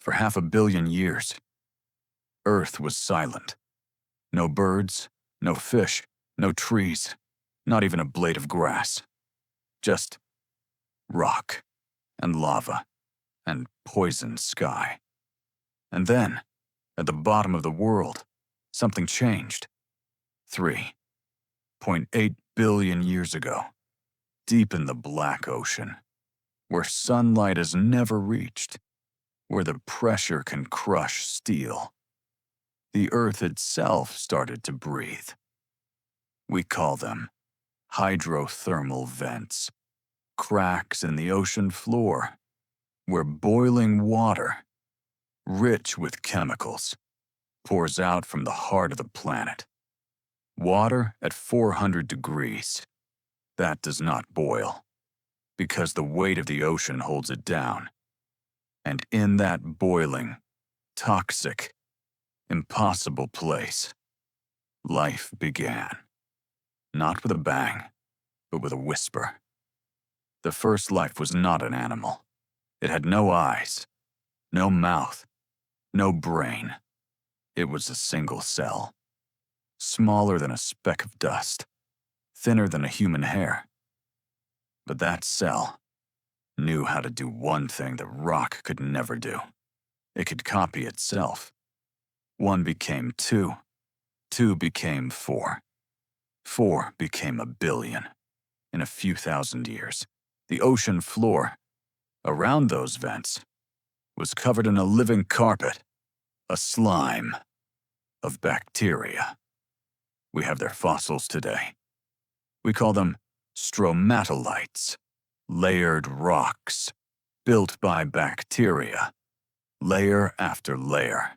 For 500 million years, Earth was silent. No birds, no fish, no trees, not even a blade of grass. Just rock and lava and poisoned sky. And then, at the bottom of the world, something changed. 3.8 billion years ago, deep in the black ocean, where sunlight has never reached, where the pressure can crush steel, the Earth itself started to breathe. We call them hydrothermal vents, cracks in the ocean floor, where boiling water, rich with chemicals, pours out from the heart of the planet. Water at 400 degrees. That does not boil, because the weight of the ocean holds it down. And in that boiling, toxic, impossible place, life began. Not with a bang, but with a whisper. The first life was not an animal. It had no eyes, no mouth, no brain. It was a single cell, smaller than a speck of dust, thinner than a human hair. But that cell knew how to do one thing that rock could never do. It could copy itself. 1 became 2, 2 became 4, 4 became 1 billion. In a few thousand years, the ocean floor, around those vents, was covered in a living carpet, a slime of bacteria. We have their fossils today. We call them stromatolites, layered rocks, built by bacteria, layer after layer,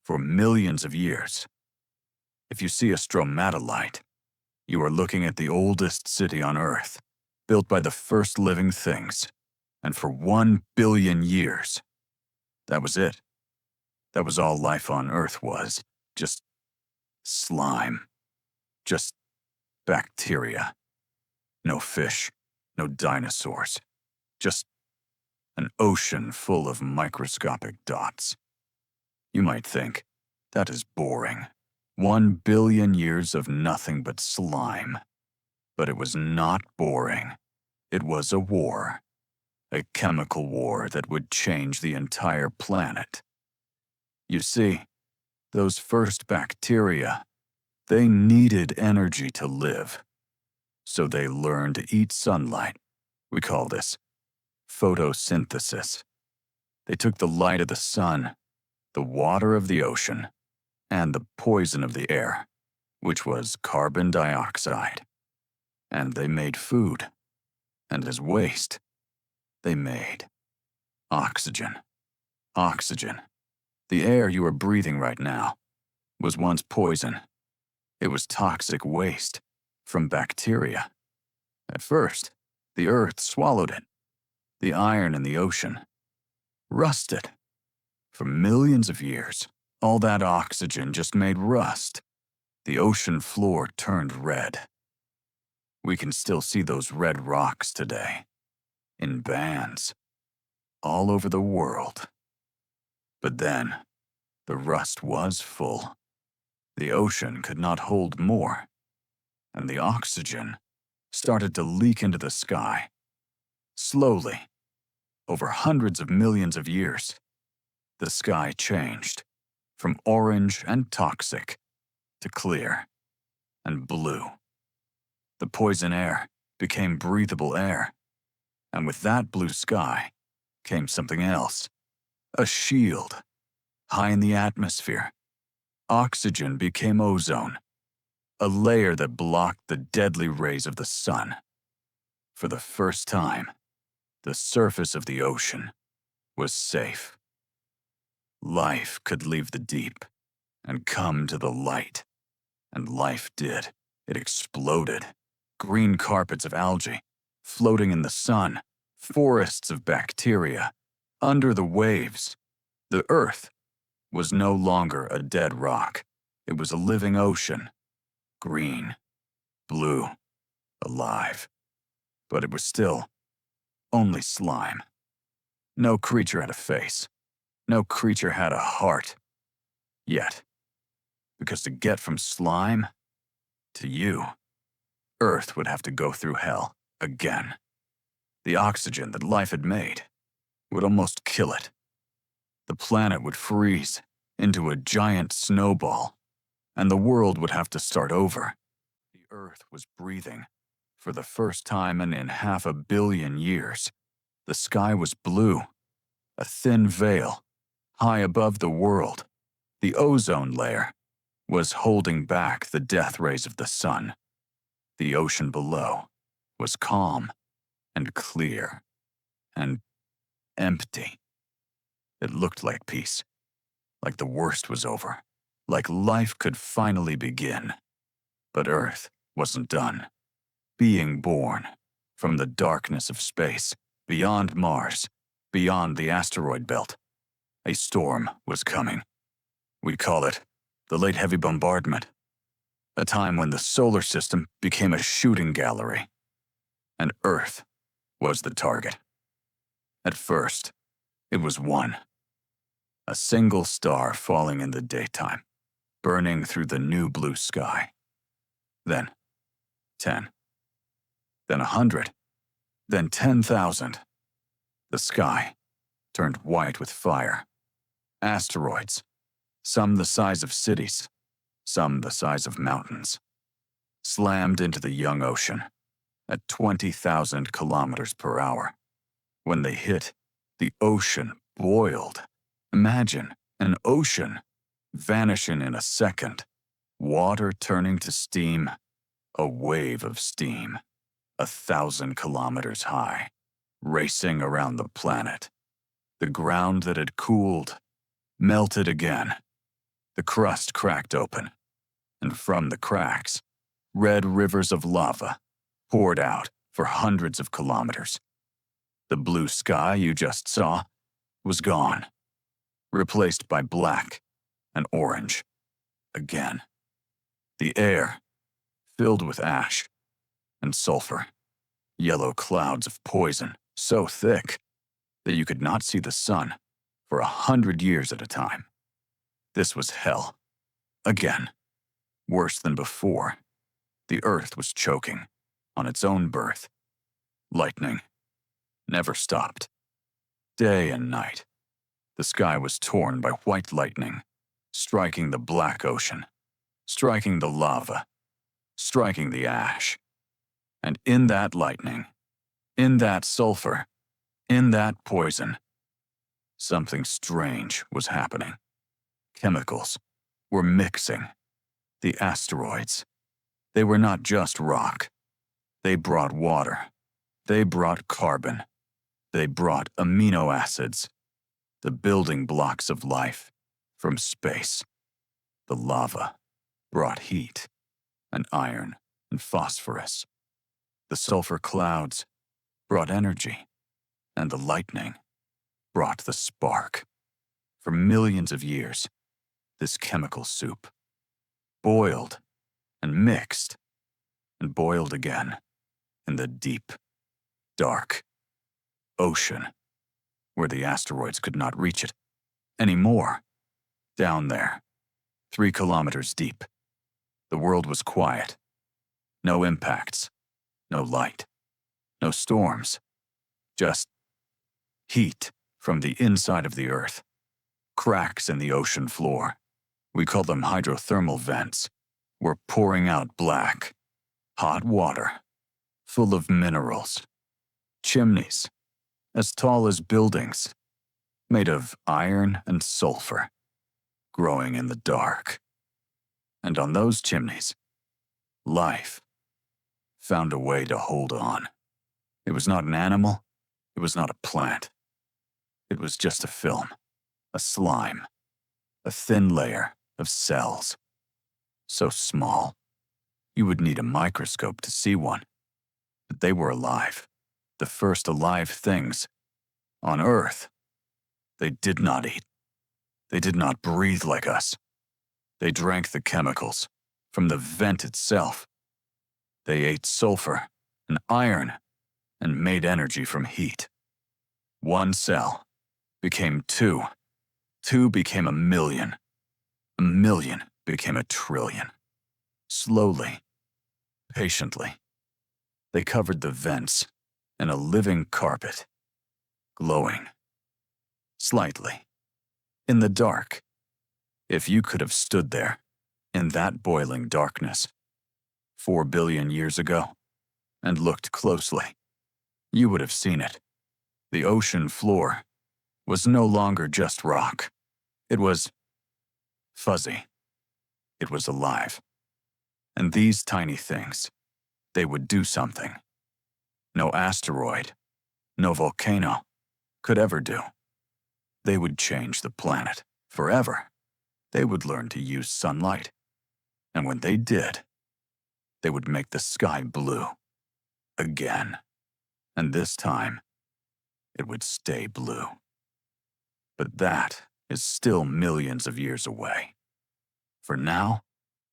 for millions of years. If you see a stromatolite, you are looking at the oldest city on Earth, built by the first living things, and for 1 billion years. That was it. That was all life on Earth was. Just slime. Just bacteria. No fish, no dinosaurs. Just an ocean full of microscopic dots. You might think, that is boring. 1 billion years of nothing but slime. But it was not boring. It was a war. A chemical war that would change the entire planet. You see, those first bacteria, they needed energy to live. So they learned to eat sunlight. We call this photosynthesis. They took the light of the sun, the water of the ocean, and the poison of the air, which was carbon dioxide. And they made food. And as waste, they made oxygen. Oxygen. The air you are breathing right now was once poison. It was toxic waste from bacteria. At first, the Earth swallowed it. The iron in the ocean rusted. For millions of years, all that oxygen just made rust. The ocean floor turned red. We can still see those red rocks today, in bands, all over the world. But then, the rust was full. The ocean could not hold more, and the oxygen started to leak into the sky. Slowly, over hundreds of millions of years, the sky changed from orange and toxic to clear and blue. The poison air became breathable air, and with that blue sky came something else, a shield. High in the atmosphere, oxygen became ozone, a layer that blocked the deadly rays of the sun. For the first time, the surface of the ocean was safe. Life could leave the deep and come to the light. And life did. It exploded. Green carpets of algae, floating in the sun, forests of bacteria, under the waves. The Earth was no longer a dead rock. It was a living ocean. Green, blue, alive. But it was still only slime. No creature had a face. No creature had a heart. Yet. Because to get from slime to you, Earth would have to go through hell again. The oxygen that life had made would almost kill it. The planet would freeze into a giant snowball, and the world would have to start over. The Earth was breathing. For the first time in 500 million years, the sky was blue, a thin veil, high above the world. The ozone layer was holding back the death rays of the sun. The ocean below was calm and clear and empty. It looked like peace, like the worst was over, like life could finally begin. But Earth wasn't done. Being born from the darkness of space, beyond Mars, beyond the asteroid belt, a storm was coming. We call it the Late Heavy Bombardment, a time when the solar system became a shooting gallery, and Earth was the target. At first, it was one, a single star falling in the daytime, burning through the new blue sky. Then 10, then 100, then 10,000. The sky turned white with fire. Asteroids, some the size of cities, some the size of mountains, slammed into the young ocean at 20,000 kilometers per hour. When they hit, the ocean boiled. Imagine an ocean vanishing in a second, water turning to steam, a wave of steam, 1,000 kilometers high, racing around the planet. The ground that had cooled melted again. The crust cracked open, and from the cracks, red rivers of lava poured out for hundreds of kilometers. The blue sky you just saw was gone, replaced by black and orange again. The air filled with ash and sulfur, yellow clouds of poison so thick that you could not see the sun for 100 years at a time. This was hell. Again. Worse than before. The Earth was choking on its own birth. Lightning never stopped. Day and night, the sky was torn by white lightning, striking the black ocean, striking the lava, striking the ash. And in that lightning, in that sulfur, in that poison, something strange was happening. Chemicals were mixing. The asteroids, they were not just rock. They brought water. They brought carbon. They brought amino acids, the building blocks of life, from space. The lava brought heat and iron and phosphorus. The sulfur clouds brought energy, and the lightning brought the spark. For millions of years, this chemical soup boiled and mixed and boiled again in the deep, dark ocean where the asteroids could not reach it anymore. Down there, 3 kilometers deep, the world was quiet. No impacts, no light, no storms, just heat from the inside of the Earth, cracks in the ocean floor. We call them hydrothermal vents. Were pouring out black, hot water, full of minerals. Chimneys, as tall as buildings, made of iron and sulfur, growing in the dark. And on those chimneys, life found a way to hold on. It was not an animal, it was not a plant. It was just a film, a slime, a thin layer of cells. So small, you would need a microscope to see one. But they were alive, the first alive things on Earth. They did not eat. They did not breathe like us. They drank the chemicals from the vent itself. They ate sulfur and iron and made energy from heat. One cell became 2, 2 became a million. A million became a trillion. Slowly, patiently, they covered the vents in a living carpet, glowing, slightly, in the dark. If you could have stood there, in that boiling darkness, 4 billion years ago, and looked closely, you would have seen it. The ocean floor was no longer just rock. It was fuzzy. It was alive. And these tiny things, they would do something. No asteroid, no volcano could ever do. They would change the planet forever. They would learn to use sunlight. And when they did, they would make the sky blue. Again. And this time, it would stay blue. But that is still millions of years away. For now,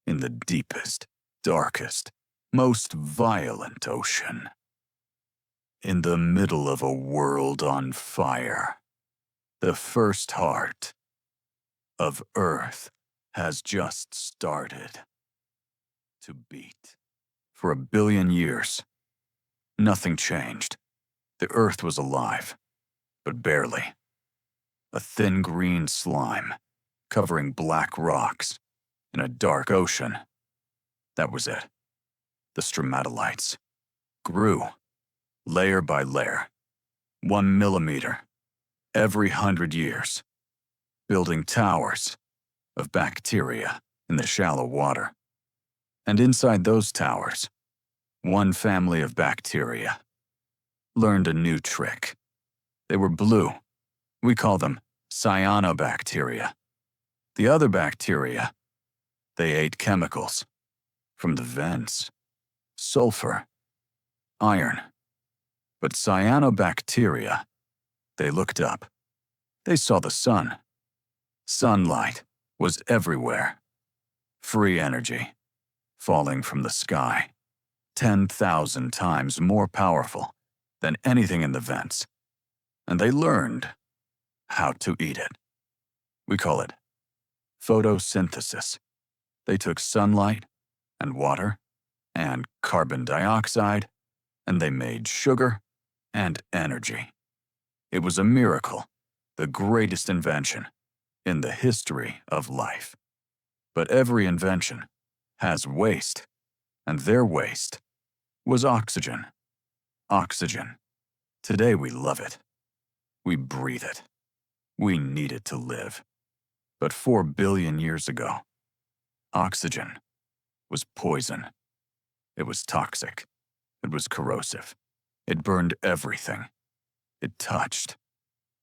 in the deepest, darkest, most violent ocean, in the middle of a world on fire, the first heart of Earth has just started to beat. For 1 billion years, nothing changed. The Earth was alive, but barely. A thin green slime covering black rocks in a dark ocean. That was it. The stromatolites grew, layer by layer, 1 millimeter, every 100 years, building towers of bacteria in the shallow water. And inside those towers, one family of bacteria learned a new trick. They were blue. We call them cyanobacteria. The other bacteria, they ate chemicals from the vents, sulfur, iron. But cyanobacteria, they looked up. They saw the sun. Sunlight was everywhere. Free energy, falling from the sky, 10,000 times more powerful than anything in the vents. And they learned how to eat it. We call it photosynthesis. They took sunlight and water and carbon dioxide, and they made sugar and energy. It was a miracle, the greatest invention in the history of life. But every invention has waste, and their waste was oxygen. Oxygen. Today we love it. We breathe it. We need it to live. But 4 billion years ago, oxygen was poison. It was toxic. It was corrosive. It burned everything it touched.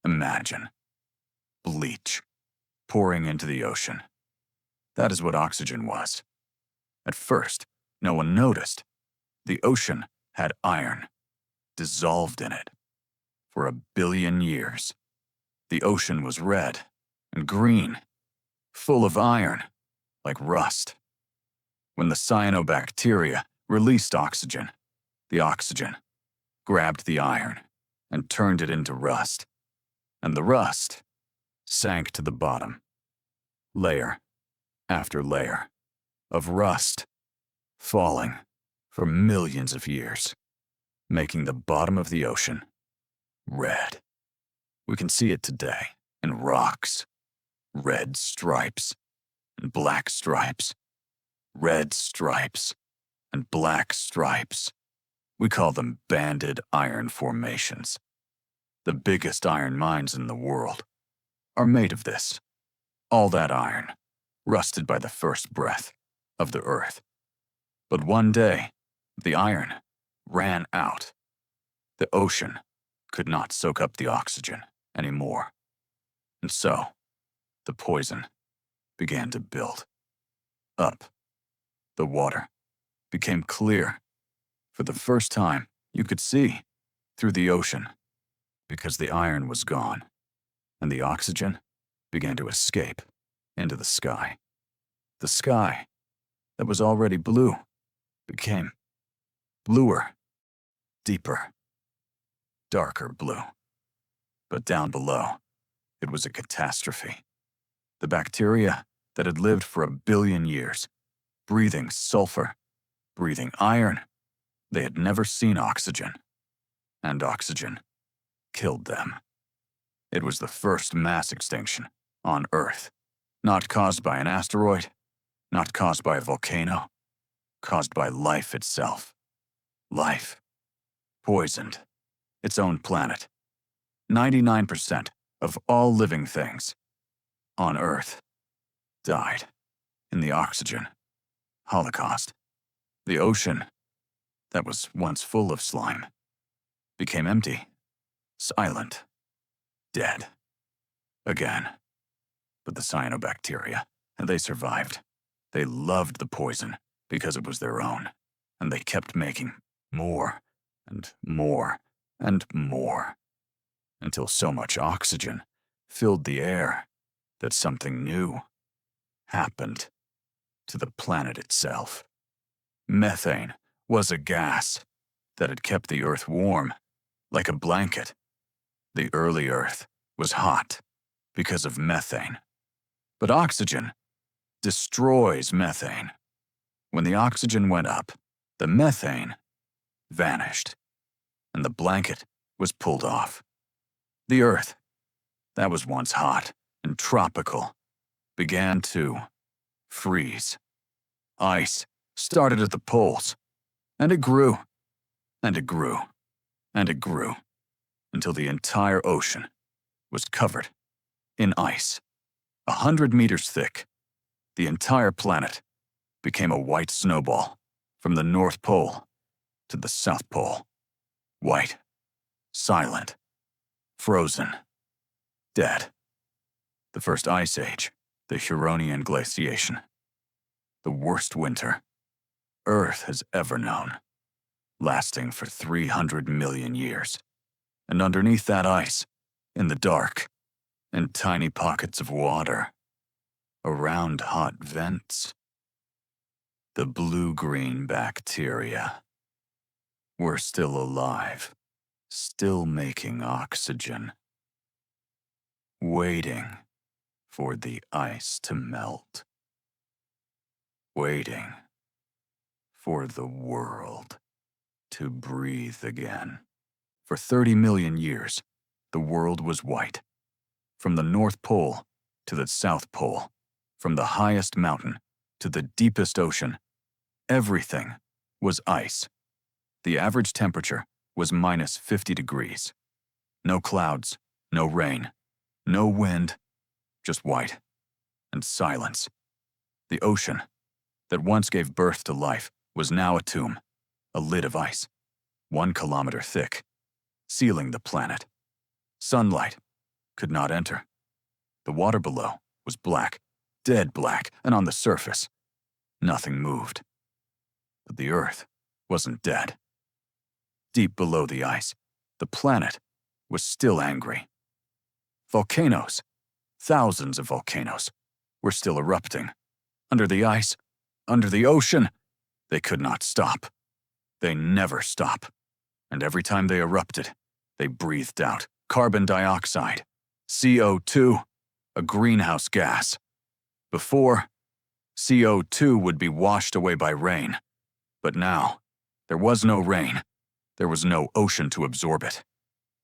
Imagine. Bleach pouring into the ocean. That is what oxygen was. At first, no one noticed. The ocean had iron dissolved in it. For 1 billion years, the ocean was red and green, full of iron, like rust. When the cyanobacteria released oxygen, the oxygen grabbed the iron and turned it into rust, and the rust sank to the bottom. Layer after layer of rust falling for millions of years, making the bottom of the ocean red. We can see it today in rocks, red stripes and black stripes, red stripes and black stripes. We call them banded iron formations. The biggest iron mines in the world are made of this. All that iron, rusted by the first breath of the earth. But one day, the iron ran out. The ocean could not soak up the oxygen anymore. And so, the poison began to build up. The water became clear. For the first time, you could see through the ocean because the iron was gone, and the oxygen began to escape into the sky. The sky that was already blue became bluer, deeper, darker blue. But down below, it was a catastrophe. The bacteria that had lived for 1 billion years, breathing sulfur, breathing iron. They had never seen oxygen. And oxygen killed them. It was the first mass extinction on Earth, not caused by an asteroid, not caused by a volcano, caused by life itself. Life. Poisoned. Its own planet. 99% of all living things on Earth died in the oxygen holocaust. The ocean that was once full of slime became empty, silent, dead. Again. But the cyanobacteria, they survived. They loved the poison because it was their own, and they kept making more and more and more, until so much oxygen filled the air that something new happened to the planet itself. Methane was a gas that had kept the Earth warm, like a blanket. The early Earth was hot because of methane. But oxygen destroys methane. When the oxygen went up, the methane vanished, and the blanket was pulled off. The Earth, that was once hot and tropical, began to freeze. Ice started at the poles, and it grew, and it grew, and it grew, until the entire ocean was covered in ice. 100 meters thick, the entire planet became a white snowball from the North Pole to the South Pole. White, silent, frozen, dead. The first ice age, the Huronian glaciation. The worst winter Earth has ever known, lasting for 300 million years. And underneath that ice, in the dark, in tiny pockets of water, around hot vents, the blue-green bacteria were still alive, still making oxygen, waiting for the ice to melt, waiting for the world to breathe again. For 30 million years, the world was white. From the North Pole to the South Pole, from the highest mountain to the deepest ocean, everything was ice. The average temperature was minus 50 degrees. No clouds, no rain, no wind, just white and silence. The ocean that once gave birth to life was now a tomb, a lid of ice, 1 kilometer thick, sealing the planet. Sunlight could not enter. The water below was black, dead black, and on the surface, nothing moved. But the Earth wasn't dead. Deep below the ice, the planet was still angry. Volcanoes, thousands of volcanoes, were still erupting. Under the ice, under the ocean, they could not stop. They never stop. And every time they erupted, they breathed out carbon dioxide, CO2, a greenhouse gas. Before, CO2 would be washed away by rain. But now, there was no rain. There was no ocean to absorb it.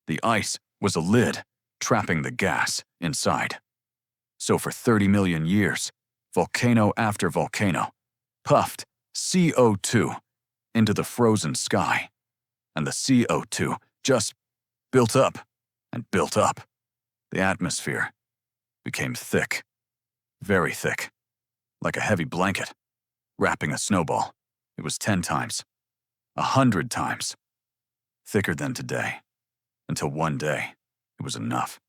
The ice was a lid, trapping the gas inside. So for 30 million years, volcano after volcano puffed CO2 into the frozen sky. And the CO2 just built up and built up. The atmosphere became thick, very thick, like a heavy blanket, wrapping a snowball. It was 10 times, 100 times, thicker than today, until one day it was enough.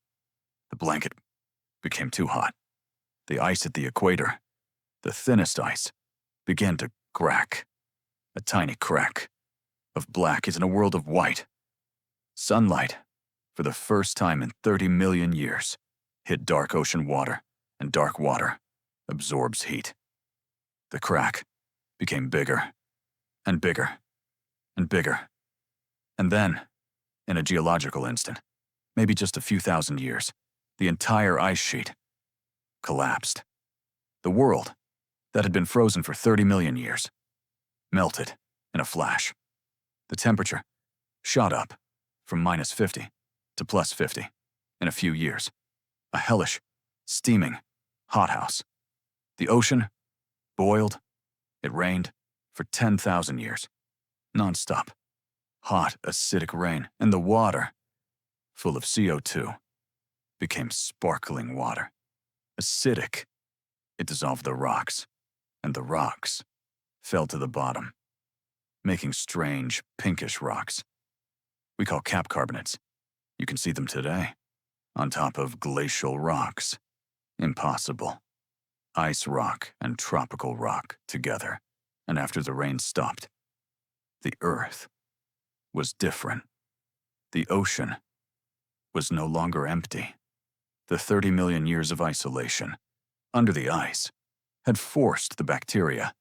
The blanket became too hot. The ice at the equator, the thinnest ice, began to crack. A tiny crack of black is in a world of white. Sunlight, for the first time in 30 million years, hit dark ocean water, and dark water absorbs heat. The crack became bigger and bigger and bigger. And then, in a geological instant, maybe just a few thousand years, the entire ice sheet collapsed. The world, that had been frozen for 30 million years, melted in a flash. The temperature shot up from -50 to +50 in a few years. A hellish, steaming hothouse. The ocean boiled, it rained for 10,000 years, non-stop. Hot, acidic rain, and the water, full of CO2, became sparkling water. Acidic, it dissolved the rocks, and the rocks fell to the bottom, making strange, pinkish rocks we call cap carbonates. You can see them today, on top of glacial rocks. Impossible. Ice rock and tropical rock together, and after the rain stopped, the Earth was different. The ocean was no longer empty. The 30 million years of isolation under the ice had forced the bacteria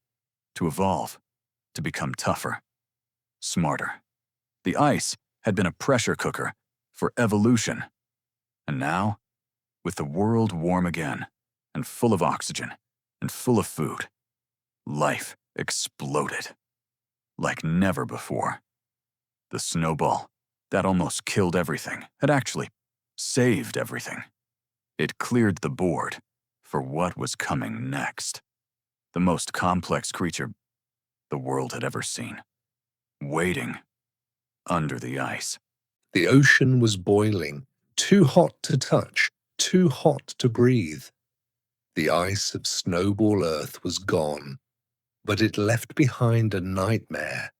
to evolve, to become tougher, smarter. The ice had been a pressure cooker for evolution. And now, with the world warm again, and full of oxygen, and full of food, life exploded like never before. The snowball that almost killed everything had actually saved everything. It cleared the board for what was coming next. The most complex creature the world had ever seen, waiting under the ice. The ocean was boiling, too hot to touch, too hot to breathe. The ice of Snowball Earth was gone, but it left behind a nightmare,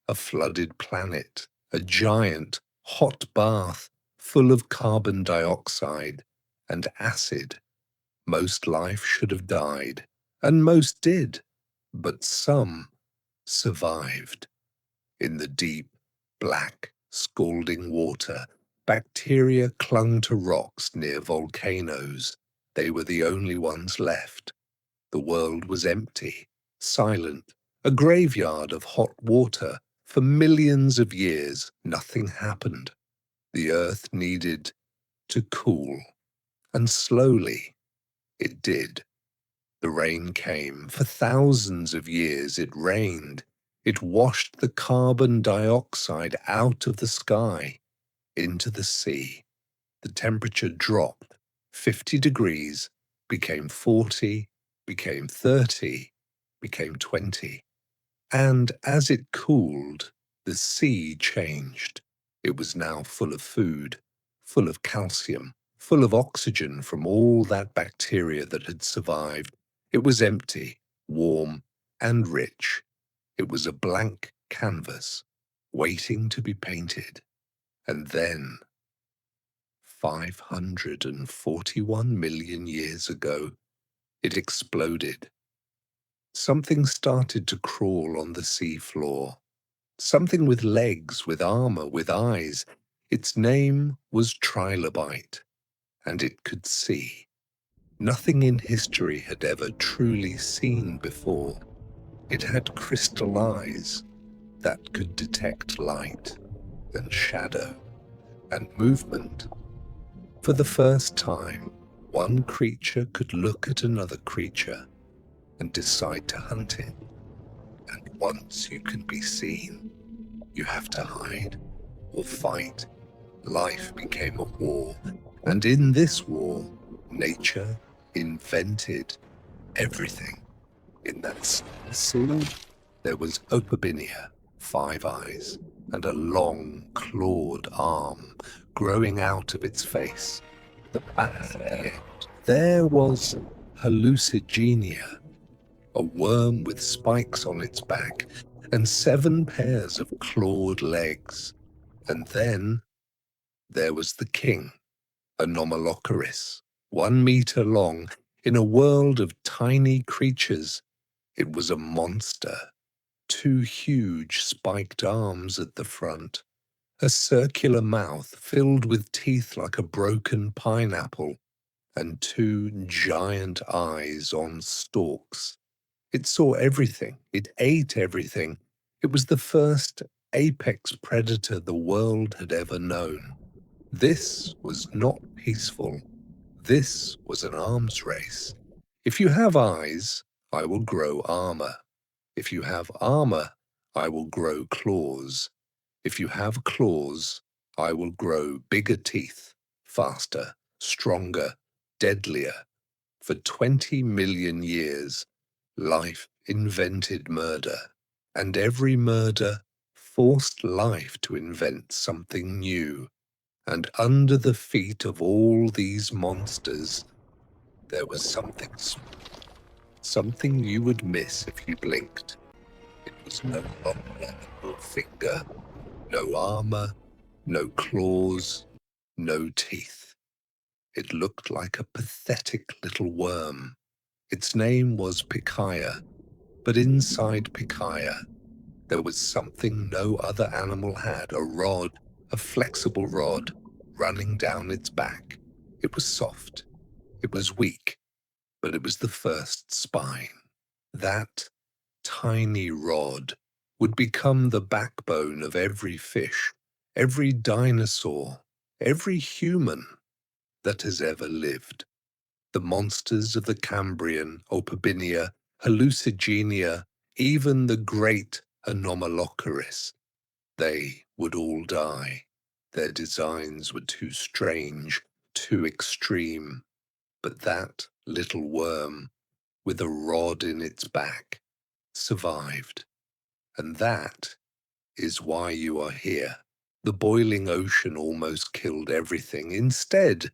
a flooded planet, a giant, hot bath full of carbon dioxide and acid. Most life should have died, and most did, but some survived. In the deep, black, scalding water, bacteria clung to rocks near volcanoes. They were the only ones left. The world was empty, silent, a graveyard of hot water. For millions of years, nothing happened. The Earth needed to cool, and slowly it did. The rain came. For thousands of years it rained. It washed the carbon dioxide out of the sky into the sea. The temperature dropped. 50 degrees became 40, became 30, became 20. And as it cooled, the sea changed. It was now full of food, full of calcium, full of oxygen from all that bacteria that had survived. It was empty, warm, and rich. It was a blank canvas, waiting to be painted. And then, 541 million years ago, it exploded. Something started to crawl on the sea floor. Something with legs, with armor, with eyes. Its name was Trilobite, and it could see. Nothing in history had ever truly seen before. It had crystal eyes that could detect light and shadow and movement. For the first time, one creature could look at another creature and decide to hunt it. And once you can be seen, you have to hide or fight. Life became a war, and in this war, nature invented everything. In that sea, there was Opabinia, 5 eyes, and a long clawed arm growing out of its face. The back of the head. There was Hallucigenia, a worm with spikes on its back and 7 pairs of clawed legs. And then there was the king, Anomalocaris, 1 meter long, in a world of tiny creatures. It was a monster, 2 huge spiked arms at the front, a circular mouth filled with teeth like a broken pineapple, and 2 giant eyes on stalks. It saw everything. It ate everything. It was the first apex predator the world had ever known. This was not peaceful. This was an arms race. If you have eyes, I will grow armor. If you have armor, I will grow claws. If you have claws, I will grow bigger teeth, faster, stronger, deadlier. For 20 million years, life invented murder, and every murder forced life to invent something new. And under the feet of all these monsters, there was something small, something you would miss if you blinked. It was no longer a finger, no armor, no claws, no teeth. It looked like a pathetic little worm. Its name was Pikaia, but inside Pikaia, there was something no other animal had, a rod, a flexible rod, running down its back. It was soft. It was weak, but it was the first spine. That tiny rod would become the backbone of every fish, every dinosaur, every human that has ever lived. The monsters of the Cambrian, Opabinia, Hallucigenia, even the great Anomalocaris, they would all die. Their designs were too strange, too extreme. But that little worm, with a rod in its back, survived. And that is why you are here. The boiling ocean almost killed everything. Instead,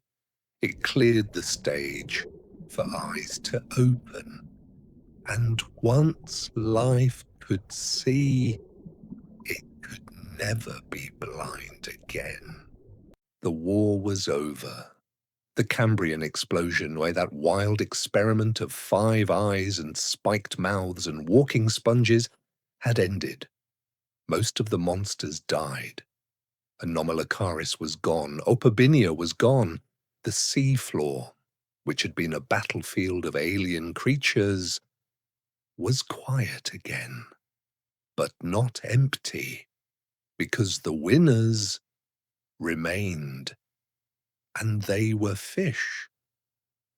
it cleared the stage for eyes to open. And once life could see, it could never be blind again. The war was over. The Cambrian Explosion, where that wild experiment of 5 eyes and spiked mouths and walking sponges, had ended. Most of the monsters died. Anomalocaris was gone. Opabinia was gone. The sea floor, which had been a battlefield of alien creatures, was quiet again, but not empty, because the winners remained. And they were fish.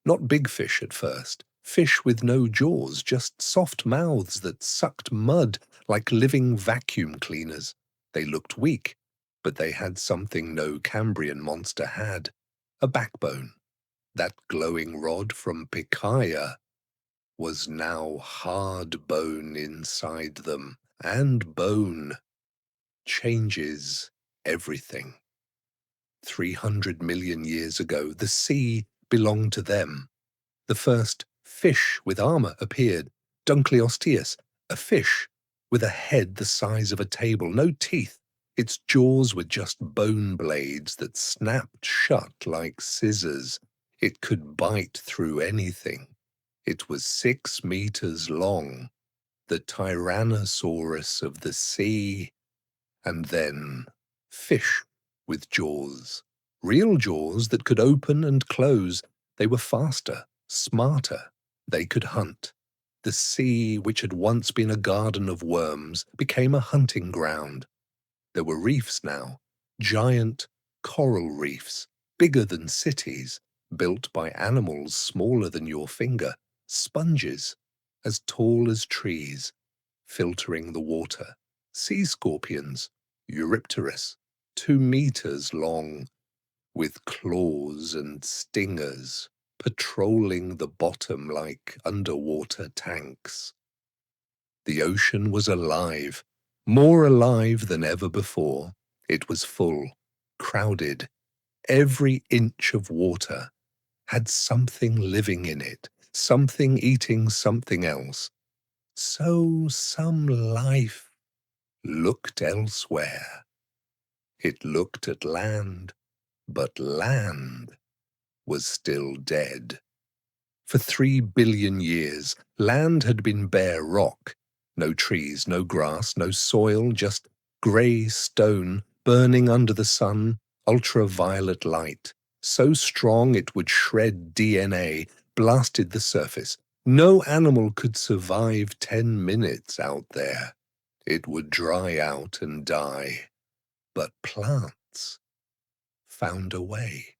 Not big fish at first. Fish with no jaws, just soft mouths that sucked mud like living vacuum cleaners. They looked weak, but they had something no Cambrian monster had. A backbone. That glowing rod from Pikaia was now hard bone inside them, and bone changes everything. 300 million years ago, the sea belonged to them. The first fish with armor appeared, Dunkleosteus, a fish with a head the size of a table, no teeth. Its jaws were just bone blades that snapped shut like scissors. It could bite through anything. It was 6 meters long, the Tyrannosaurus of the sea. And then fish with jaws. Real jaws that could open and close. They were faster, smarter. They could hunt. The sea, which had once been a garden of worms, became a hunting ground. There were reefs now, giant coral reefs, bigger than cities, built by animals smaller than your finger, sponges, as tall as trees, filtering the water, sea scorpions, Eurypterus, 2 meters long, with claws and stingers, patrolling the bottom like underwater tanks. The ocean was alive, more alive than ever before. It was full, crowded. Every inch of water had something living in it, something eating something else. So some life looked elsewhere. It looked at land, but land was still dead. For 3 billion years, land had been bare rock. No trees, no grass, no soil, just grey stone burning under the sun, ultraviolet light. So strong it would shred DNA, blasted the surface. No animal could survive 10 minutes out there. It would dry out and die. But plants found a way.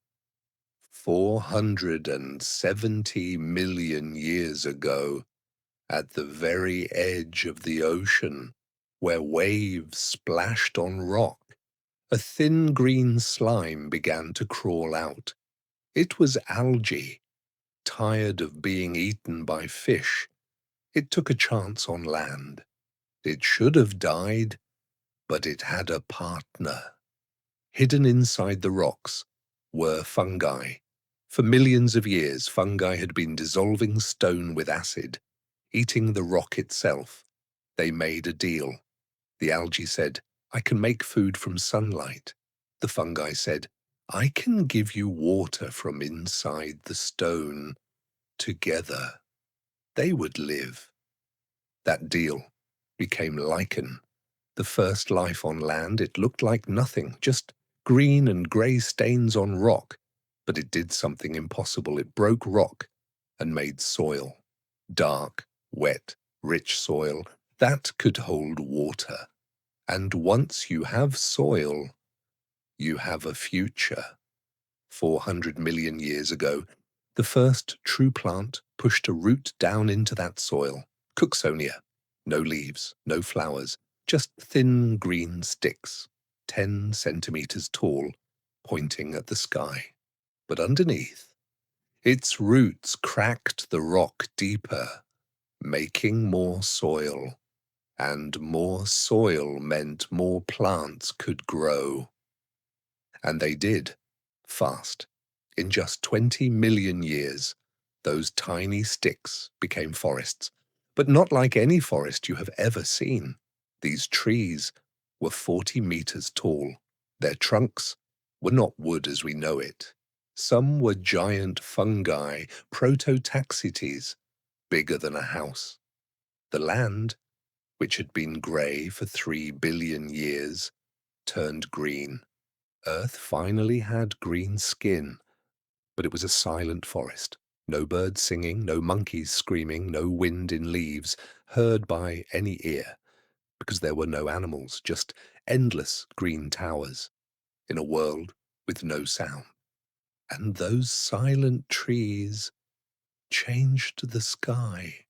470 million years ago, at the very edge of the ocean, where waves splashed on rock, a thin green slime began to crawl out. It was algae. Tired of being eaten by fish, it took a chance on land. It should have died, but it had a partner. Hidden inside the rocks were fungi. For millions of years, fungi had been dissolving stone with acid, eating the rock itself. They made a deal. The algae said, "I can make food from sunlight." The fungi said, "I can give you water from inside the stone." Together, they would live. That deal became lichen. The first life on land, it looked like nothing, just green and grey stains on rock. But it did something impossible. It broke rock and made soil. Dark, wet, rich soil that could hold water. And once you have soil, you have a future. 400 million years ago, the first true plant pushed a root down into that soil. Cooksonia. No leaves, no flowers, just thin green sticks, 10 centimeters tall, pointing at the sky. But underneath, its roots cracked the rock deeper, making more soil. And more soil meant more plants could grow. And they did, fast. In just 20 million years, those tiny sticks became forests. But not like any forest you have ever seen. These trees were 40 meters tall. Their trunks were not wood as we know it. Some were giant fungi, prototaxites, bigger than a house. The land, which had been grey for 3 billion years, turned green. Earth finally had green skin, but it was a silent forest. No birds singing, no monkeys screaming, no wind in leaves, heard by any ear, because there were no animals, just endless green towers, in a world with no sound. And those silent trees changed the sky.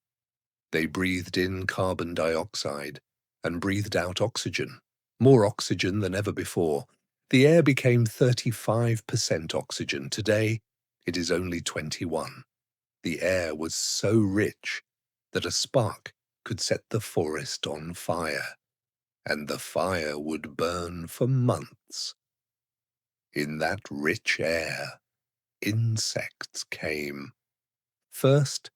They breathed in carbon dioxide and breathed out oxygen, more oxygen than ever before. The air became 35% oxygen. Today, it is only 21. The air was so rich that a spark could set the forest on fire, and the fire would burn for months. In that rich air, insects came. First,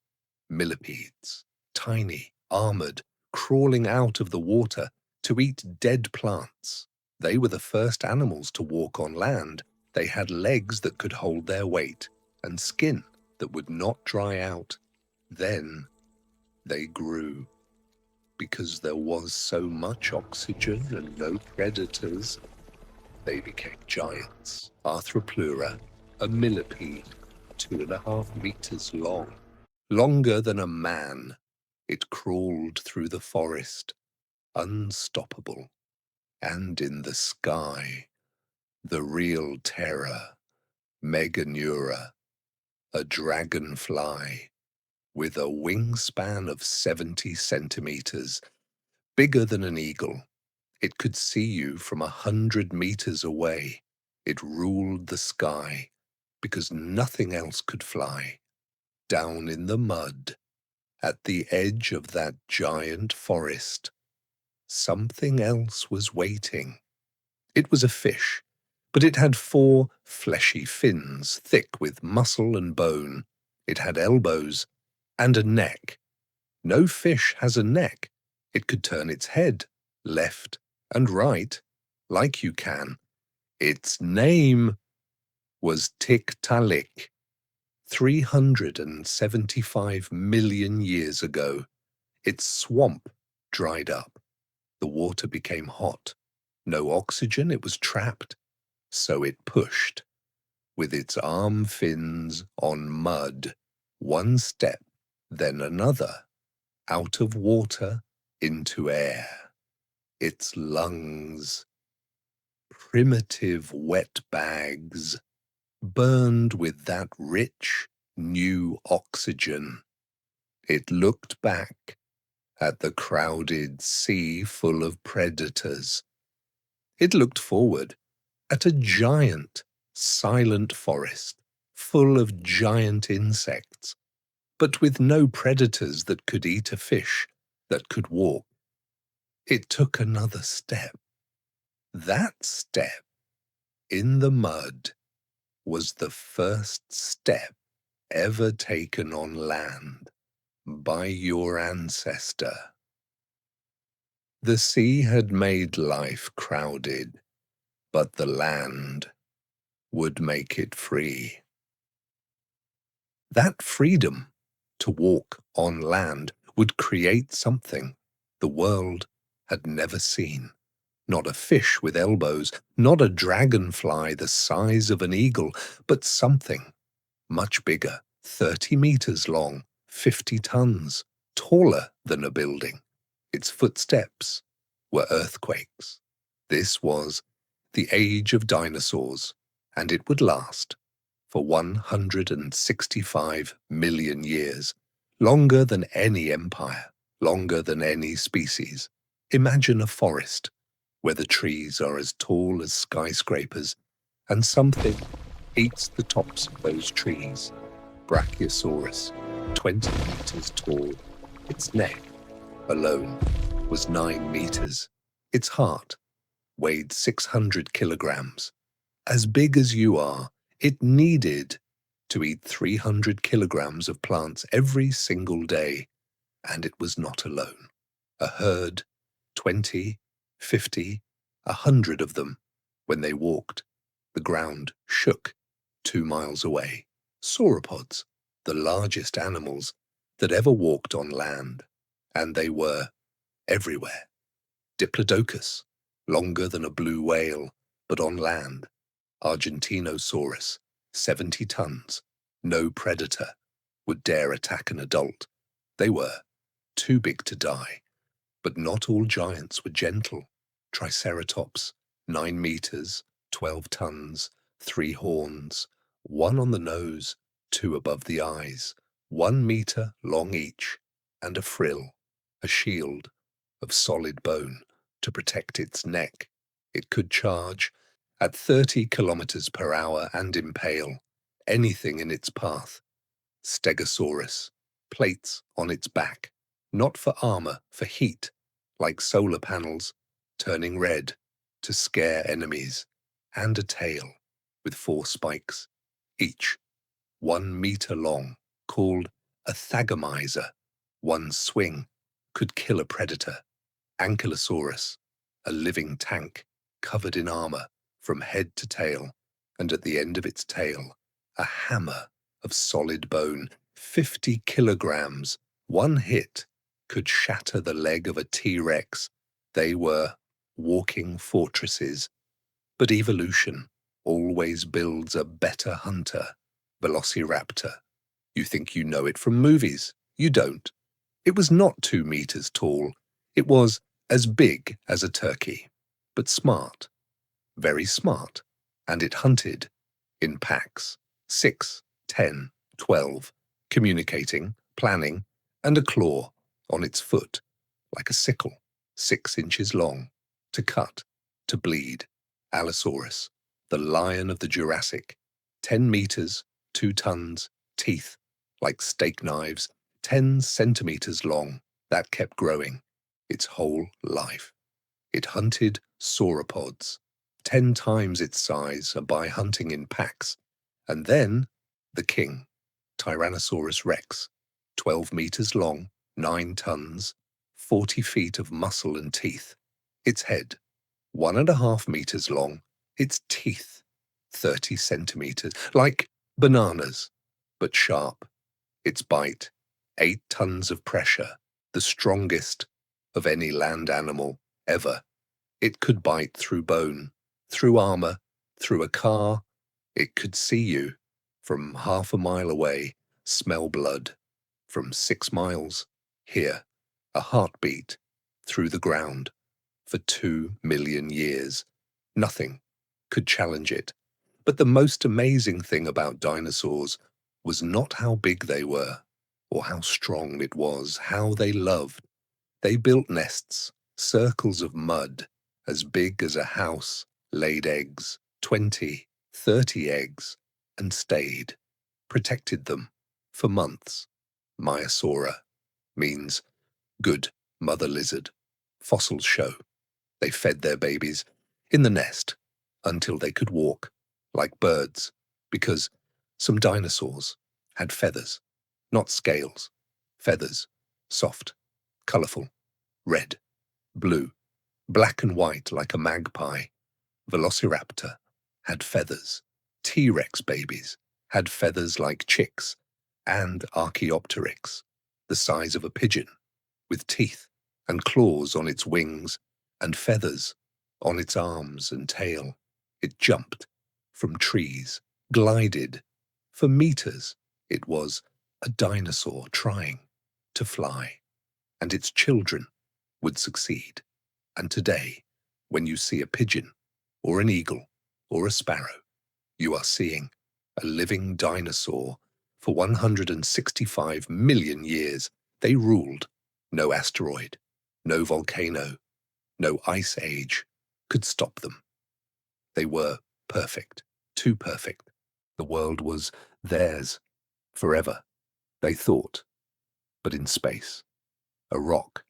millipedes, tiny, armored, crawling out of the water to eat dead plants. They were the first animals to walk on land. They had legs that could hold their weight and skin that would not dry out. Then they grew. Because there was so much oxygen and no predators, they became giants. Arthropleura, a millipede, 2.5 meters long. Longer than a man, it crawled through the forest, unstoppable. And in the sky, the real terror, Meganeura, a dragonfly with a wingspan of 70 centimeters, bigger than an eagle. It could see you from 100 meters away. It ruled the sky because nothing else could fly. Down in the mud, at the edge of that giant forest, something else was waiting. It was a fish, but it had 4 fleshy fins, thick with muscle and bone. It had elbows and a neck. No fish has a neck. It could turn its head, left and right, like you can. Its name was Tiktaalik. 375 million years ago, its swamp dried up. The water became hot. No oxygen, it was trapped. So it pushed, with its arm fins on mud, one step, then another, out of water into air. Its lungs, primitive wet bags, burned with that rich, new oxygen. It looked back at the crowded sea full of predators. It looked forward at a giant, silent forest full of giant insects, but with no predators that could eat a fish that could walk. It took another step. That step in the mud was the first step ever taken on land by your ancestor. The sea had made life crowded, but the land would make it free. That freedom to walk on land would create something the world had never seen. Not a fish with elbows, not a dragonfly the size of an eagle, but something much bigger, 30 meters long, 50 tons, taller than a building. Its footsteps were earthquakes. This was the age of dinosaurs, and it would last for 165 million years, longer than any empire, longer than any species. Imagine a forest where the trees are as tall as skyscrapers, and something eats the tops of those trees. Brachiosaurus, 20 meters tall. Its neck alone was 9 meters. Its heart weighed 600 kilograms. As big as you are, it needed to eat 300 kilograms of plants every single day, and it was not alone. A herd, 20, 50, 100 of them. When they walked, the ground shook 2 miles away. Sauropods, the largest animals that ever walked on land, and they were everywhere. Diplodocus, longer than a blue whale, but on land. Argentinosaurus, 70 tons. No predator would dare attack an adult. They were too big to die. But not all giants were gentle. Triceratops, 9 meters, 12 tons, 3 horns, 1 on the nose, 2 above the eyes, 1 meter long each, and a frill, a shield of solid bone to protect its neck. It could charge at 30 kilometers per hour and impale anything in its path. Stegosaurus, plates on its back, not for armor, for heat, like solar panels, turning red to scare enemies, and a tail with 4 spikes, each 1 meter long, called a thagomizer. One swing could kill a predator. Ankylosaurus, a living tank covered in armor from head to tail, and at the end of its tail, a hammer of solid bone, 50 kilograms. One hit could shatter the leg of a T-Rex. They were walking fortresses. But evolution always builds a better hunter. Velociraptor. You think you know it from movies. You don't. It was not 2 meters tall. It was as big as a turkey, but smart. Very smart. And it hunted in packs. 6, 10, 12, communicating, planning, and a claw on its foot, like a sickle, 6 inches long, to cut, to bleed. Allosaurus, the lion of the Jurassic, 10 meters, 2 tons, teeth, like steak knives, 10 centimeters long. That kept growing its whole life. It hunted sauropods, 10 times its size by hunting in packs. And then the king, Tyrannosaurus rex, 12 meters long, 9 tons, 40 feet of muscle and teeth. Its head, 1.5 meters long. Its teeth, 30 centimeters, like bananas, but sharp. Its bite, 8 tons of pressure, the strongest of any land animal ever. It could bite through bone, through armor, through a car. It could see you from half a mile away, smell blood. From 6 miles, hear a heartbeat through the ground. For 2 million years, nothing could challenge it. But the most amazing thing about dinosaurs was not how big they were, or how strong it was, how they loved. They built nests, circles of mud, as big as a house, laid eggs, 20, 30 eggs, and stayed, protected them, for months. Maiasaura means good mother lizard. Fossils show they fed their babies in the nest until they could walk, like birds, because some dinosaurs had feathers, not scales, feathers, soft, colourful, red, blue, black and white like a magpie. Velociraptor had feathers. T-Rex babies had feathers like chicks, and Archaeopteryx, the size of a pigeon, with teeth and claws on its wings and feathers on its arms and tail. It jumped from trees, glided. For meters, it was a dinosaur trying to fly, and its children would succeed. And today, when you see a pigeon, or an eagle, or a sparrow, you are seeing a living dinosaur. For 165 million years, they ruled. No asteroid, no volcano, no ice age could stop them. They were perfect, too perfect. The world was theirs, forever, they thought. But in space, a rock,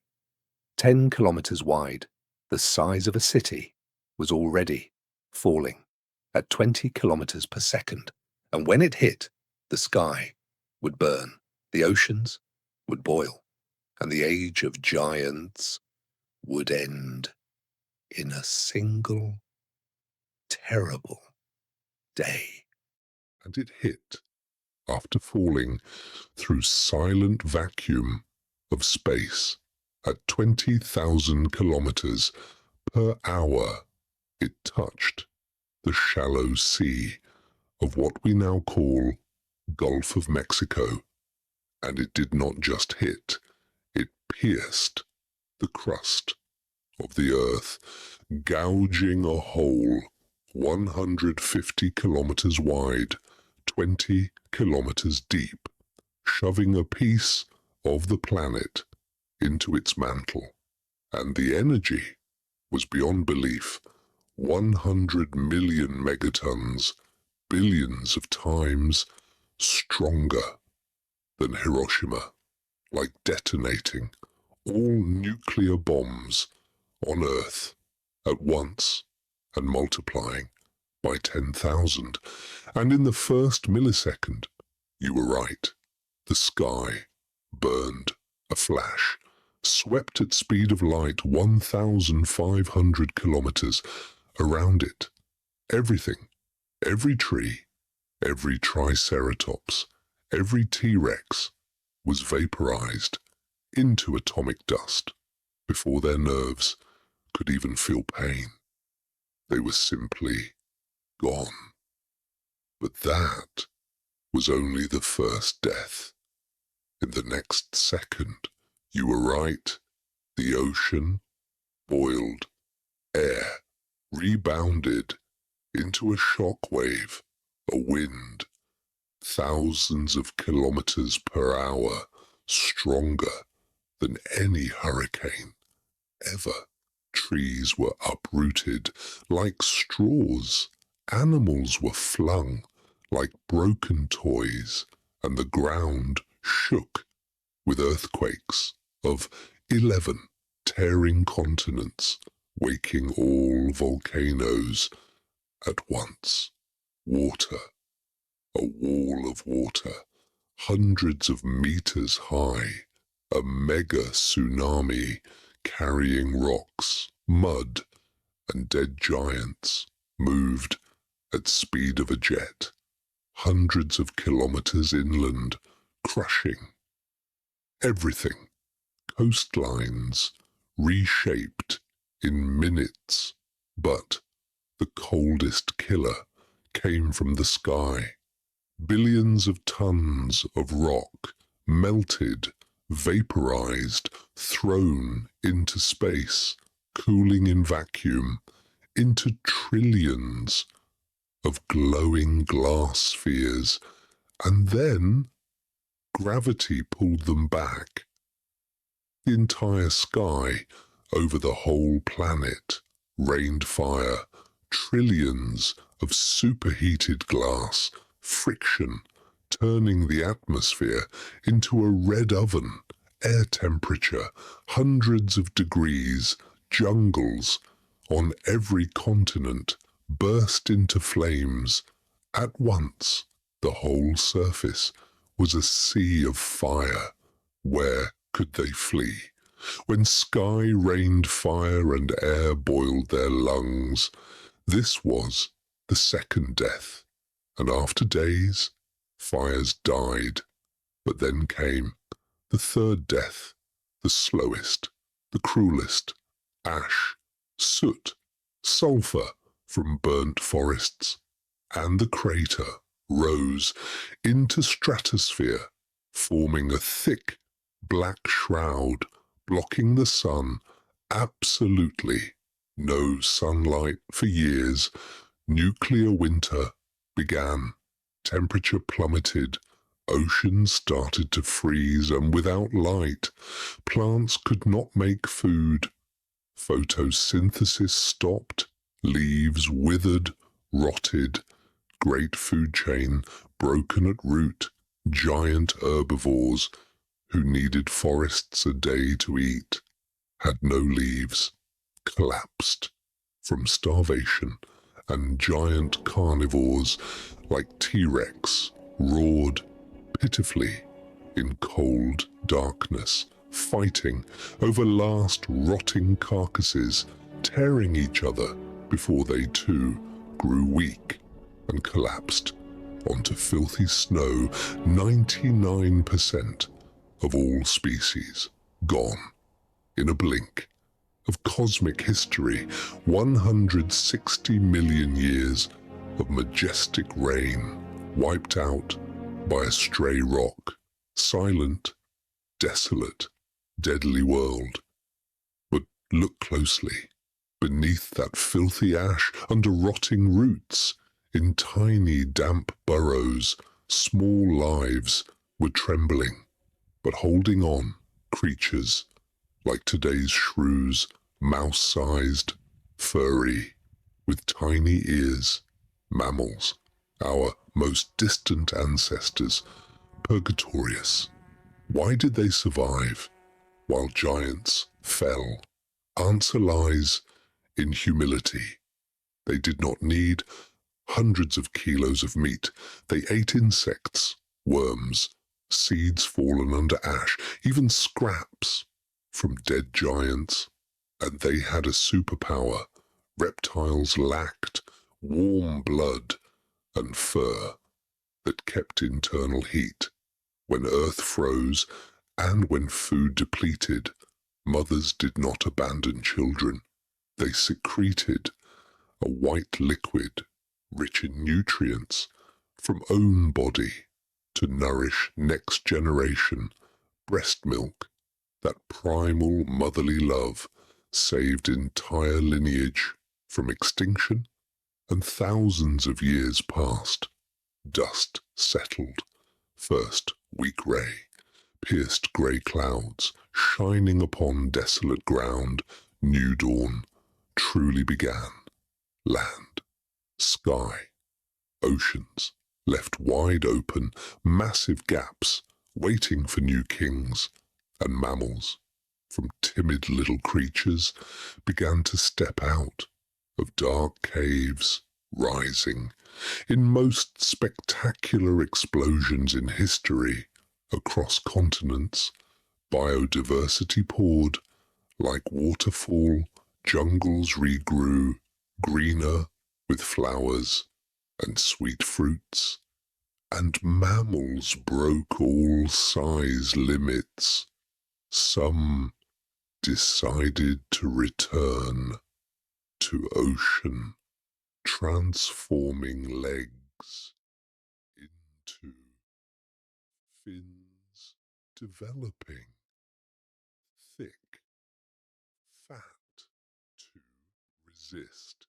10 kilometers wide, the size of a city, was already falling at 20 kilometers per second. And when it hit, the sky would burn, the oceans would boil, and the age of giants would end in a single terrible day. And it hit after falling through silent vacuum of space at 20,000 kilometers per hour. It touched the shallow sea of what we now call Gulf of Mexico. And it did not just hit, it pierced the crust of the Earth, gouging a hole 150 kilometers wide, 20 kilometers deep, shoving a piece of the planet into its mantle. And the energy was beyond belief. 100 million megatons, billions of times stronger than Hiroshima, like detonating all nuclear bombs on Earth at once and multiplying by 10,000. And in the first millisecond, you were right. The sky burned a flash, swept at speed of light 1,500 kilometers around it. Everything, every tree, every triceratops, every T-Rex was vaporized into atomic dust before their nerves could even feel pain. They were simply gone. But that was only the first death. In the next second, you were right, the ocean boiled, air rebounded into a shock wave, a wind, thousands of kilometers per hour, stronger than any hurricane ever. Trees were uprooted like straws, animals were flung like broken toys, and the ground shook with earthquakes of 11 tearing continents, waking all volcanoes at once. Water, a wall of water, hundreds of meters high, a mega tsunami carrying rocks, mud, and dead giants, moved at speed of a jet, hundreds of kilometers inland, crushing everything. Coastlines reshaped in minutes, but the coldest killer came from the sky. Billions of tons of rock melted, vaporized, thrown into space, cooling in vacuum, into trillions of glowing glass spheres, and then gravity pulled them back. The entire sky over the whole planet rained fire, trillions of superheated glass, friction, turning the atmosphere into a red oven, air temperature, hundreds of degrees, jungles on every continent burst into flames. At once, the whole surface was a sea of fire. Where could they flee? When sky rained fire and air boiled their lungs, this was the second death. And after days, fires died. But then came the third death, the slowest, the cruelest: ash, soot, sulphur from burnt forests. And the crater rose into stratosphere, forming a thick black shroud, blocking the sun. Absolutely no sunlight for years. Nuclear winter began. Temperature plummeted. Oceans started to freeze, and without light, plants could not make food. Photosynthesis stopped. Leaves withered, rotted. Great food chain broken at root. Giant herbivores who needed forests a day to eat had no leaves, collapsed from starvation, and giant carnivores like T-Rex roared pitifully in cold darkness, fighting over last rotting carcasses, tearing each other before they too grew weak and collapsed onto filthy snow. 99% of all species gone in a blink of cosmic history. 160 million years of majestic reign wiped out by a stray rock. Silent, desolate, deadly world. But look closely. Beneath that filthy ash, under rotting roots, in tiny damp burrows, small lives were trembling, but holding on. Creatures like today's shrews, mouse-sized, furry, with tiny ears. Mammals, our most distant ancestors, purgatorious. Why did they survive while giants fell? Answer lies in humility. They did not need hundreds of kilos of meat. They ate insects, worms, seeds fallen under ash, even scraps from dead giants. And they had a superpower. Reptiles lacked warm blood and fur that kept internal heat. When Earth froze and when food depleted, mothers did not abandon children. They secreted a white liquid rich in nutrients from own body to nourish next generation. Breast milk, that primal motherly love, saved entire lineage from extinction, and thousands of years passed. Dust settled. First weak ray pierced grey clouds, shining upon desolate ground. New dawn truly began. Land, sky, oceans left wide open, massive gaps waiting for new kings. And mammals, from timid little creatures, began to step out of dark caves, rising in most spectacular explosions in history. Across continents, biodiversity poured like waterfall. Jungles regrew, greener with flowers and sweet fruits, and mammals broke all size limits. Some decided to return to ocean, transforming legs into fins, developing thick fat to resist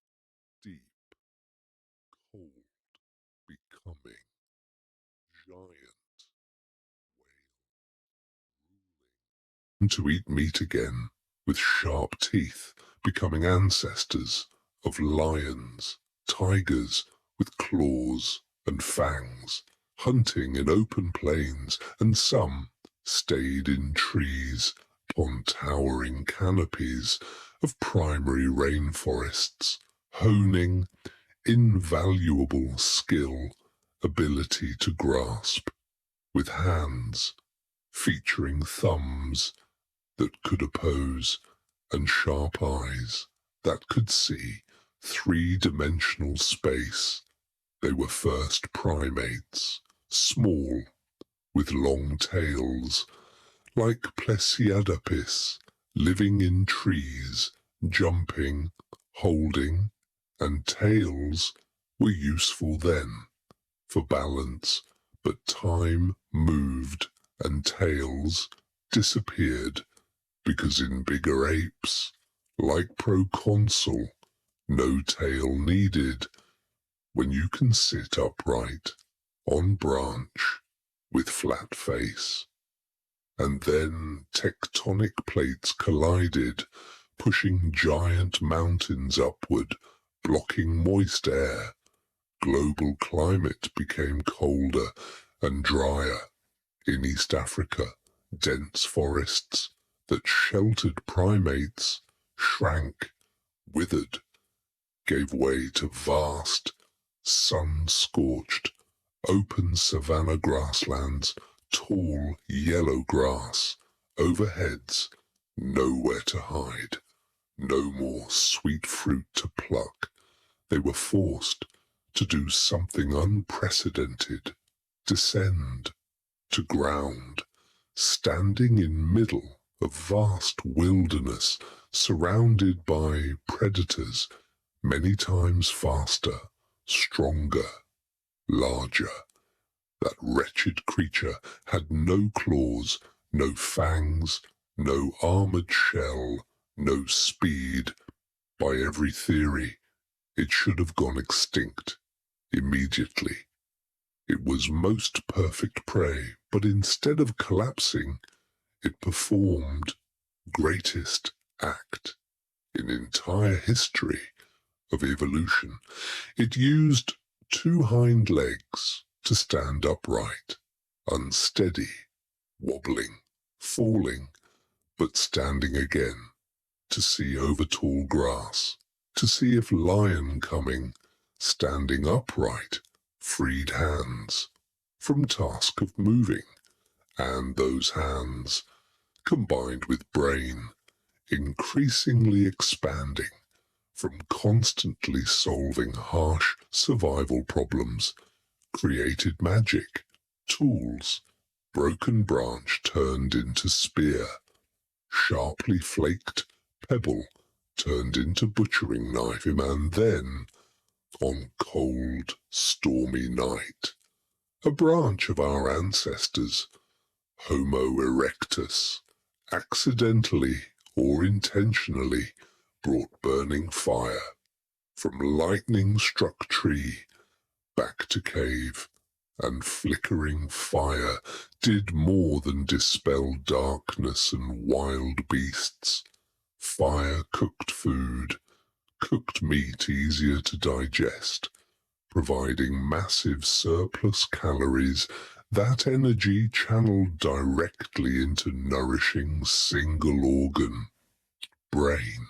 deep cold coming, giant whale to eat meat again, with sharp teeth, becoming ancestors of lions, tigers with claws and fangs, hunting in open plains, and some stayed in trees on towering canopies of primary rainforests, honing invaluable skill, ability to grasp, with hands featuring thumbs that could oppose and sharp eyes that could see three-dimensional space. They were first primates, small, with long tails, like Plesiadapis, living in trees, jumping, holding, and tails were useful then for balance, but time moved and tails disappeared because in bigger apes, like Proconsul, no tail needed when you can sit upright on branch with flat face. And then tectonic plates collided, pushing giant mountains upward, blocking moist air. Global climate became colder and drier. In East Africa, dense forests that sheltered primates shrank, withered, gave way to vast, sun-scorched, open savanna grasslands, tall yellow grass, overheads, nowhere to hide, no more sweet fruit to pluck. They were forced to do something unprecedented, descend to ground, standing in middle of vast wilderness, surrounded by predators many times faster, stronger, larger. That wretched creature had no claws, no fangs, no armored shell, no speed. By every theory, it should have gone extinct immediately. It was most perfect prey, but instead of collapsing, it performed greatest act in entire history of evolution. It used two hind legs to stand upright, unsteady, wobbling, falling, but standing again, to see over tall grass, to see if lion coming, standing upright, freed hands from task of moving, and those hands, combined with brain, increasingly expanding from constantly solving harsh survival problems, created magic, tools, broken branch turned into spear, sharply flaked pebble turned into butchering knife, and then, on cold, stormy night, a branch of our ancestors, Homo erectus, accidentally or intentionally brought burning fire from lightning-struck tree back to cave, and flickering fire did more than dispel darkness and wild beasts. Fire cooked food, cooked meat easier to digest, providing massive surplus calories, that energy channeled directly into nourishing single organ, brain.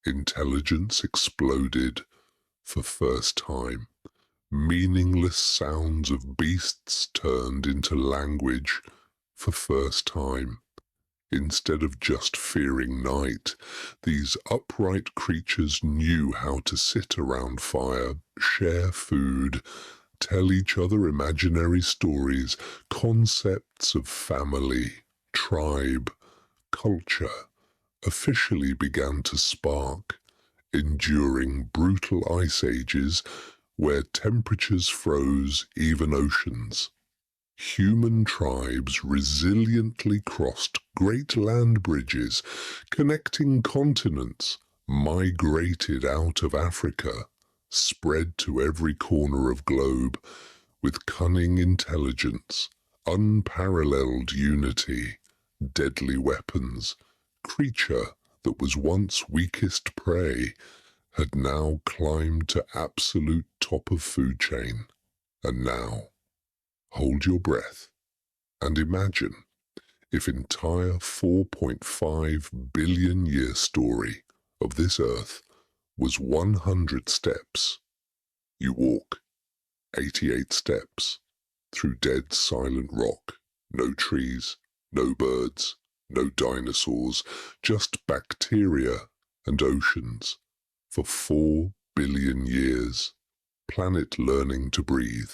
Intelligence exploded for first time. Meaningless sounds of beasts turned into language for first time. Instead of just fearing night, these upright creatures knew how to sit around fire, share food, tell each other imaginary stories. Concepts of family, tribe, culture officially began to spark, enduring brutal ice ages where temperatures froze even oceans. Human tribes resiliently crossed great land bridges connecting continents, migrated out of Africa, spread to every corner of globe, with cunning intelligence, unparalleled unity, deadly weapons, creature that was once weakest prey, had now climbed to absolute top of food chain. And now, hold your breath and imagine if entire 4.5 billion year story of this Earth was 100 steps. You walk 88 steps through dead silent rock, no trees, no birds, no dinosaurs, just bacteria and oceans for 4 billion years, planet learning to breathe.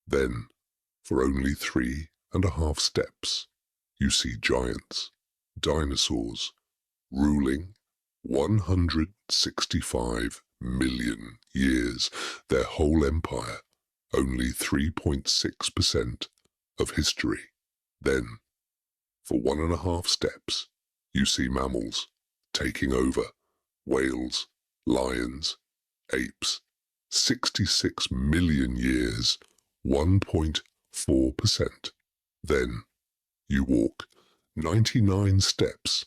Then, for only 3.5 steps, you see giants, dinosaurs, ruling 165 million years, their whole empire, only 3.6% of history. Then, for 1.5 steps, you see mammals taking over, whales, lions, apes, 66 million years, 1.4%. Then, you walk 99 steps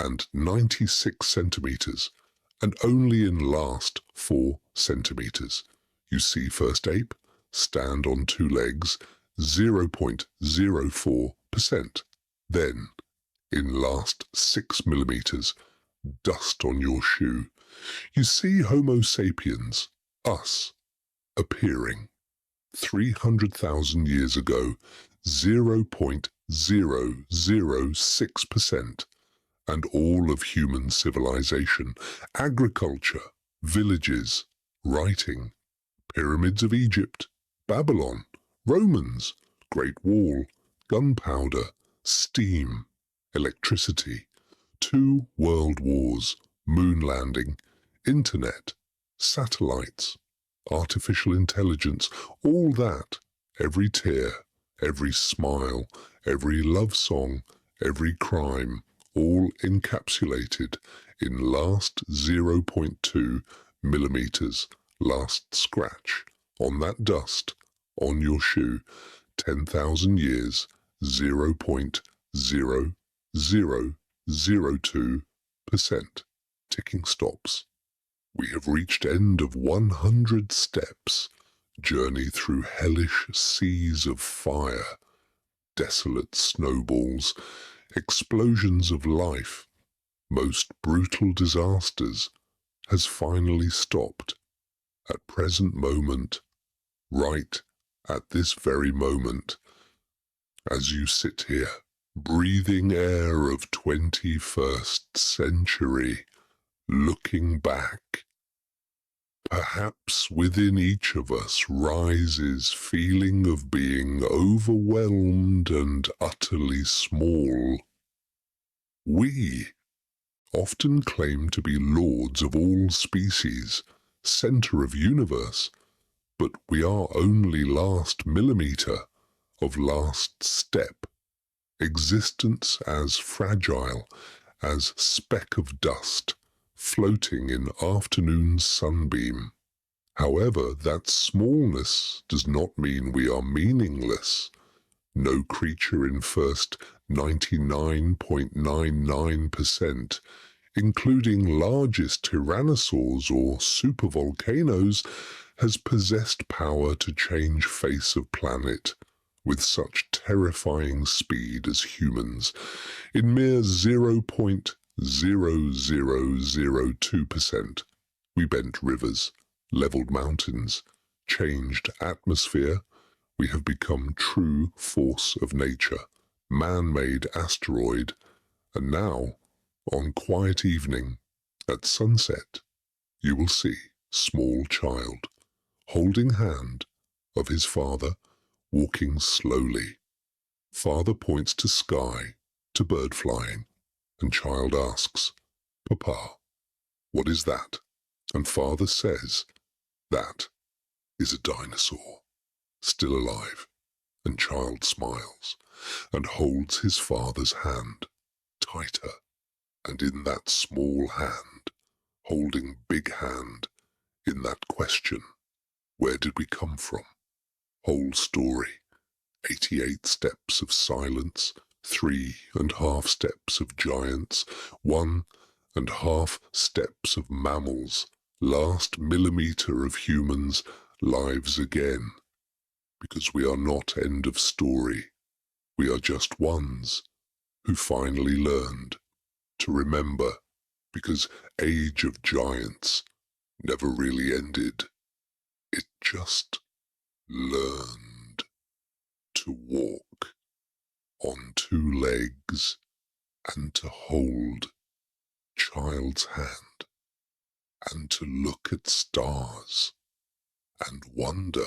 and 96 centimeters, and only in last 4 centimeters, you see first ape stand on 2 legs, 0.04%. Then, in last 6 millimeters, dust on your shoe, you see Homo sapiens, us, appearing. 300,000 years ago, 0.006%, and all of human civilization, agriculture, villages, writing, pyramids of Egypt, Babylon, Romans, Great Wall, gunpowder, steam, electricity, 2 world wars, moon landing, internet, satellites, artificial intelligence, all that, every tear, every smile, every love song, every crime, all encapsulated in last 0.2 millimeters, last scratch, on that dust, on your shoe, 10,000 years, 0.0002%. Ticking stops. We have reached end of 100 steps, journey through hellish seas of fire, desolate snowballs, explosions of life, most brutal disasters, has finally stopped. At present moment, right at this very moment, as you sit here, breathing air of 21st century, looking back, perhaps within each of us rises feeling of being overwhelmed and utterly small. We often claim to be lords of all species, center of universe, but we are only last millimeter of last step, existence as fragile as speck of dust, floating in afternoon sunbeam. However, that smallness does not mean we are meaningless. No creature in first 99.99%, including largest tyrannosaurs or supervolcanoes, has possessed power to change face of planet with such terrifying speed as humans, in mere 0.0002%. We bent rivers, leveled mountains, changed atmosphere. We have become true force of nature, man-made asteroid, and now, on quiet evening, at sunset, you will see small child, holding hand of his father, walking slowly. Father points to sky, to bird flying, and child asks, "Papa, what is that?" And father says, "That is a dinosaur, still alive." And child smiles, and holds his father's hand tighter, and in that small hand, holding big hand, in that question. Where did we come from? Whole story. 88 steps of silence, 3.5 steps of giants, 1.5 steps of mammals, last millimeter of humans, lives again. Because we are not end of story. We are just ones who finally learned to remember, because Age of Giants never really ended. It just learned to walk on 2 legs and to hold child's hand and to look at stars and wonder